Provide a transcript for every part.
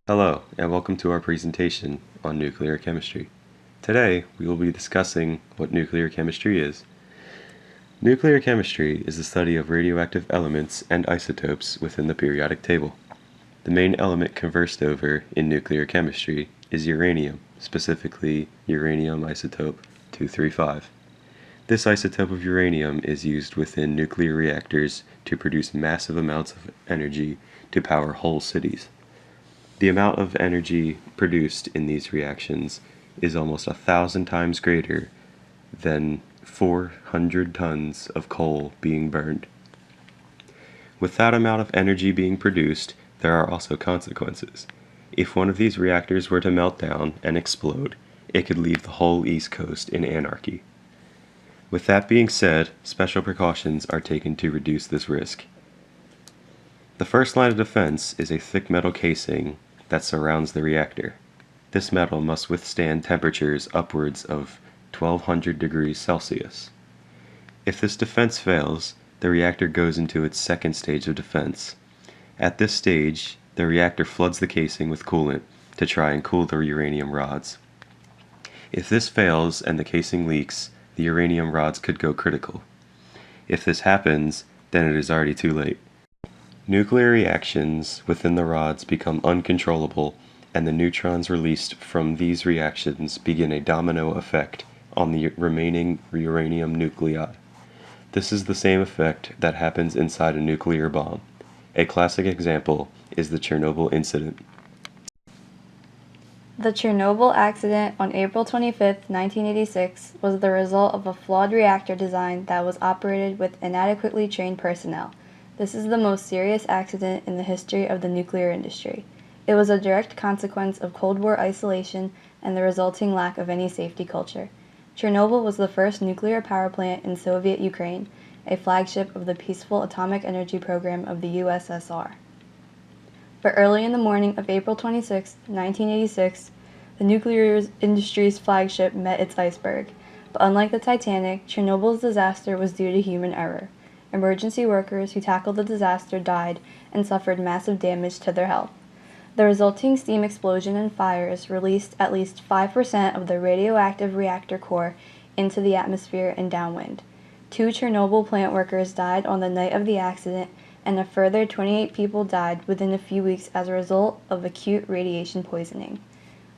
Hello, and welcome to our presentation on nuclear chemistry. Today, we will be discussing what nuclear chemistry is. Nuclear chemistry is the study of radioactive elements and isotopes within the periodic table. The main element conversed over in nuclear chemistry is uranium, specifically uranium isotope 235. This isotope of uranium is used within nuclear reactors to produce massive amounts of energy to power whole cities. The amount of energy produced in these reactions is almost 1,000 times greater than 400 tons of coal being burned. With that amount of energy being produced, there are also consequences. If one of these reactors were to melt down and explode, it could leave the whole East Coast in anarchy. With that being said, special precautions are taken to reduce this risk. The first line of defense is a thick metal casing that surrounds the reactor. This metal must withstand temperatures upwards of 1200 degrees Celsius. If this defense fails, the reactor goes into its second stage of defense. At this stage, the reactor floods the casing with coolant to try and cool the uranium rods. If this fails and the casing leaks, the uranium rods could go critical. If this happens, then it is already too late. Nuclear reactions within the rods become uncontrollable, and the neutrons released from these reactions begin a domino effect on the remaining uranium nuclei. This is the same effect that happens inside a nuclear bomb. A classic example is the Chernobyl incident. The Chernobyl accident on April 25, 1986, was the result of a flawed reactor design that was operated with inadequately trained personnel. This is the most serious accident in the history of the nuclear industry. It was a direct consequence of Cold War isolation and the resulting lack of any safety culture. Chernobyl was the first nuclear power plant in Soviet Ukraine, a flagship of the peaceful atomic energy program of the USSR. But early in the morning of April 26, 1986, the nuclear industry's flagship met its iceberg. But unlike the Titanic, Chernobyl's disaster was due to human error. Emergency workers who tackled the disaster died and suffered massive damage to their health. The resulting steam explosion and fires released at least 5% of the radioactive reactor core into the atmosphere and downwind. 2 Chernobyl plant workers died on the night of the accident, and a further 28 people died within a few weeks as a result of acute radiation poisoning.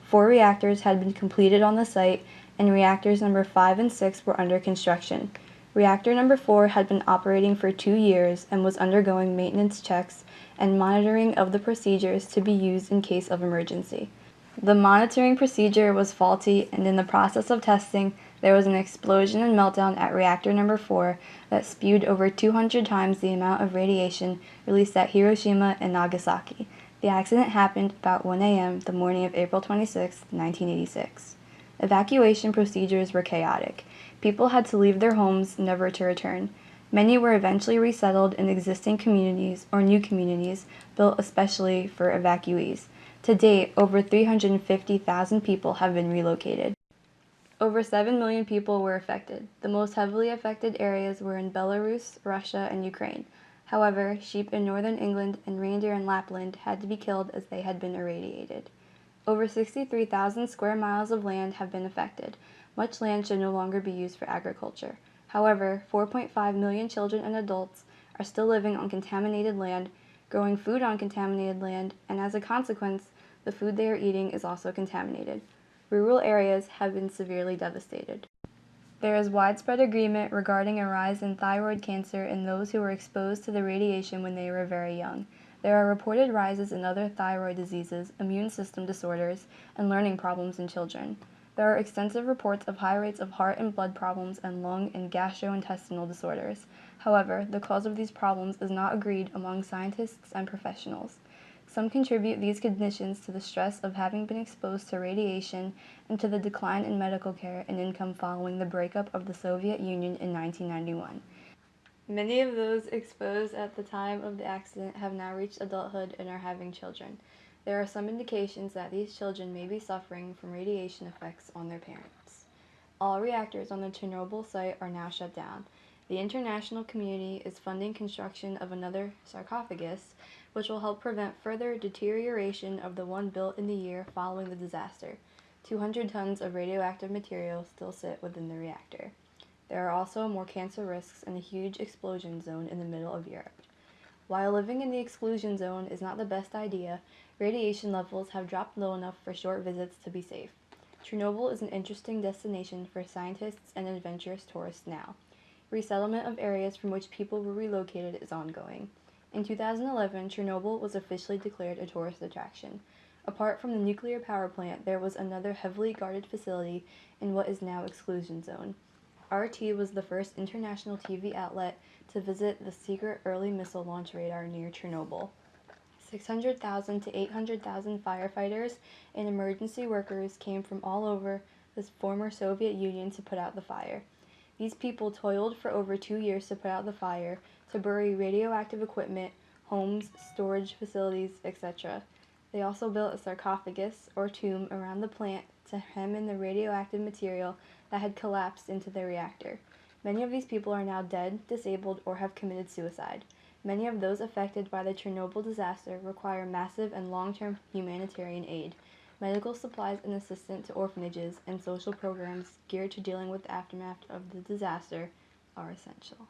4 reactors had been completed on the site, and reactors number 5 and 6 were under construction. Reactor number 4 had been operating for 2 years and was undergoing maintenance checks and monitoring of the procedures to be used in case of emergency. The monitoring procedure was faulty, and in the process of testing, there was an explosion and meltdown at reactor number 4 that spewed over 200 times the amount of radiation released at Hiroshima and Nagasaki. The accident happened about 1 a.m. the morning of April 26, 1986. Evacuation procedures were chaotic. People had to leave their homes, never to return. Many were eventually resettled in existing communities or new communities built especially for evacuees. To date, over 350,000 people have been relocated. Over 7 million people were affected. The most heavily affected areas were in Belarus, Russia, and Ukraine. However, sheep in northern England and reindeer in Lapland had to be killed as they had been irradiated. Over 63,000 square miles of land have been affected. Much land should no longer be used for agriculture. However, 4.5 million children and adults are still living on contaminated land, growing food on contaminated land, and as a consequence, the food they are eating is also contaminated. Rural areas have been severely devastated. There is widespread agreement regarding a rise in thyroid cancer in those who were exposed to the radiation when they were very young. There are reported rises in other thyroid diseases, immune system disorders, and learning problems in children. There are extensive reports of high rates of heart and blood problems and lung and gastrointestinal disorders. However, the cause of these problems is not agreed among scientists and professionals. Some contribute these conditions to the stress of having been exposed to radiation and to the decline in medical care and income following the breakup of the Soviet Union in 1991. Many of those exposed at the time of the accident have now reached adulthood and are having children. There are some indications that these children may be suffering from radiation effects on their parents. All reactors on the Chernobyl site are now shut down. The international community is funding construction of another sarcophagus which will help prevent further deterioration of the one built in the year following the disaster. 200 tons of radioactive material still sit within the reactor. There are also more cancer risks in the huge exclusion zone in the middle of Europe. While living in the exclusion zone is not the best idea, radiation levels have dropped low enough for short visits to be safe. Chernobyl is an interesting destination for scientists and adventurous tourists now. Resettlement of areas from which people were relocated is ongoing. In 2011, Chernobyl was officially declared a tourist attraction. Apart from the nuclear power plant, there was another heavily guarded facility in what is now exclusion zone. RT was the first international TV outlet to visit the secret early missile launch radar near Chernobyl. 600,000 to 800,000 firefighters and emergency workers came from all over the former Soviet Union to put out the fire. These people toiled for over 2 years to put out the fire, to bury radioactive equipment, homes, storage facilities, etc. They also built a sarcophagus, or tomb, around the plant to hem in the radioactive material that had collapsed into the reactor. Many of these people are now dead, disabled, or have committed suicide. Many of those affected by the Chernobyl disaster require massive and long-term humanitarian aid. Medical supplies and assistance to orphanages and social programs geared to dealing with the aftermath of the disaster are essential.